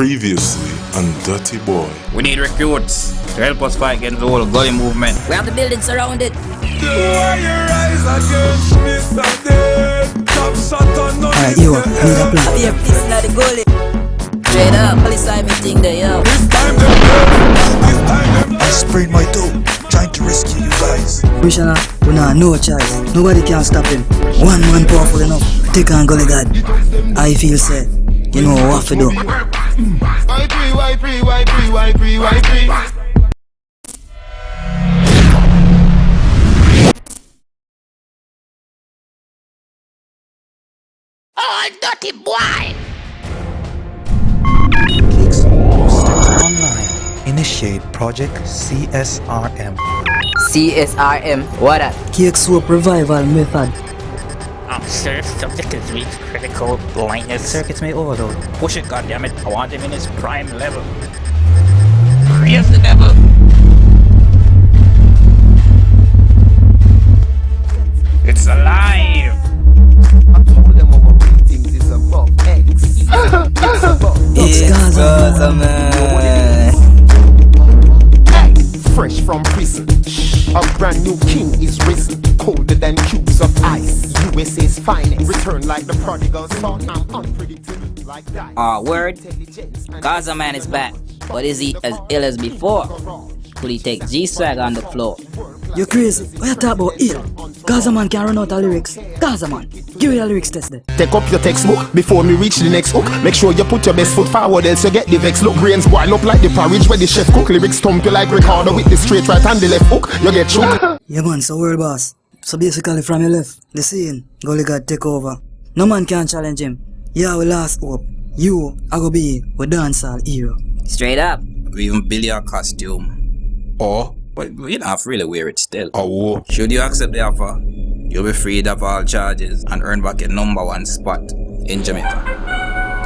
Previously on Dirty Boy. We need recruits to help us fight against the whole gully movement. We have the building surrounded. Alright, yo, I need a plan. Here, this not the gully. Straight up, police side meeting there, yo. I sprained my toe, trying to rescue you guys. Commissioner, we nah no choice. Nobody can stop him. One man powerful enough. Take on Gully God. I feel sad. You know what to do. Oh, dirty boy! Online. Initiate project CSRM. CSRM, what that? Cake soap revival method. Sir, subject is reached critical blindness. Circuits may overload. Push it, goddammit. I want him in his prime level. Praise the devil. It's alive. It's Gaza, man. Fresh from prison, a brand new king is risen, colder than cubes of ice. USA's finest, return like the prodigal son. I'm unpredictable like that. Word, Gaza man is back, but is he as ill as before? Could he take G-Swag on the floor? You crazy? What you talk about ill? Gaza man can run out of lyrics. Gaza man, give me a lyrics test there. Take up your textbook before me reach the next hook. Make sure you put your best foot forward, else you get the vex. Look, brains boil up like the porridge where the chef cook. Lyrics thump you like recorder with the straight right and the left hook. You get shook. Yeah man, so world boss. So basically from your left, the scene, Gully God take over. No man can challenge him. Yeah, we last hope. You, I go be a dancehall hero. Straight up. We even build your costume. Or But you don't have to really wear it still. a war. Should you accept the offer, you'll be freed of all charges and earn back your #1 spot in Jamaica.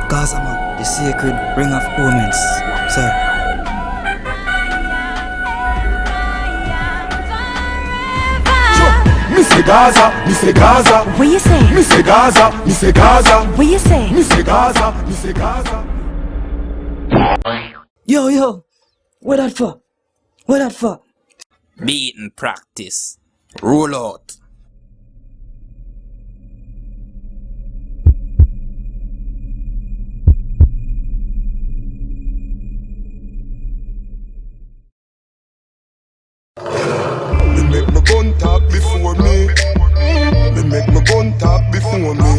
Gaza man, the sacred ring of omens. Sir. Mr. Gaza, Mr. Gaza. What you say? Mr. Gaza, Mr. Gaza. What you say? Mr. Gaza, Mr. Gaza. Yo, what that for? What that for? Beating practice. Roll out. Me make my gun talk before me. Me make my gun talk before me.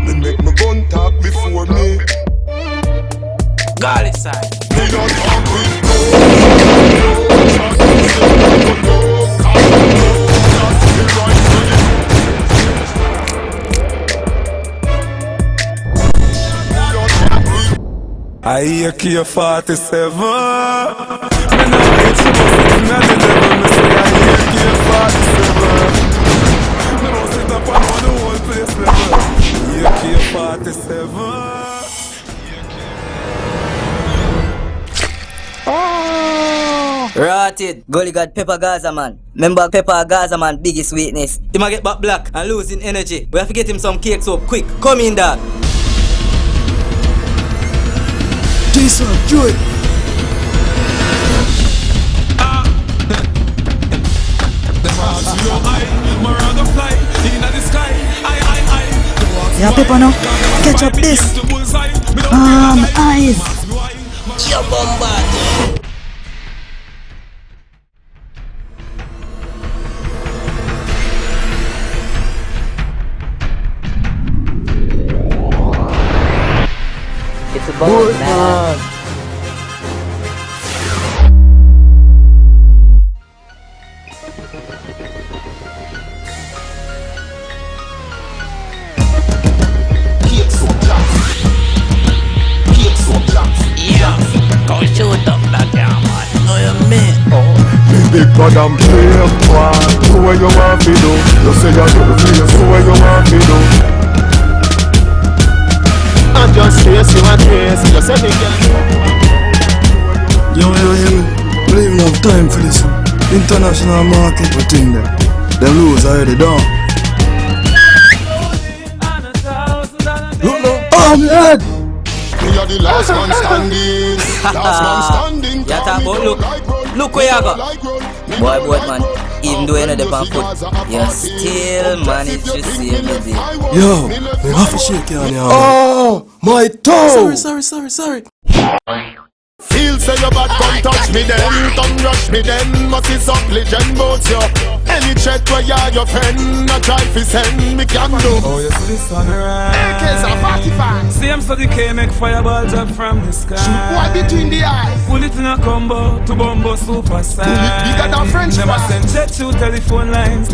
Me make my gun talk before me. Gully side. Me don't talk with I hear K47. Me not get you, not the devil. Me say I hear K47. Me don't sit up on the whole place level. Hear K47. Rotted. Gully God Pepper Gaza man. Remember Pepper Gaza man biggest weakness. He might get back black and losing energy. We have to get him some cake soap quick. Come in dog. Jason, do it. Yeah, Pepper now. Catch up this. My eyes. Yo, bombard! It's a ball, man. Cake so black. Cake so black. Yeah. Go shoot up that guy, man. Oh, you mean? me big madam cake one. Do what you want me do. You say you do the place. Do what you want me do. I'm just trace you and trace. You say me girl. Yo, we don't even have time for this. International market, we think that. Them lose already done. Look now. Oh, man! Me are the last man standing. Last man standing. You talk about look where you go. Boy, man, even though you're not the foot, you still manage to save the day. Yo, me have to shake you on your Oh, my toe. Sorry. Feel say your bad, come touch me then. Come rush me then. Must is up legend bout you. Any chat where you are your friend, a try fi send me can do. Oh, you see the sun rise. AKs are 45. Same study K make fireball drop from the sky. Shoot one between the eyes. Pull it in a combo to bombo super size. Pull it bigger than French Never fries. send jet to telephone lines.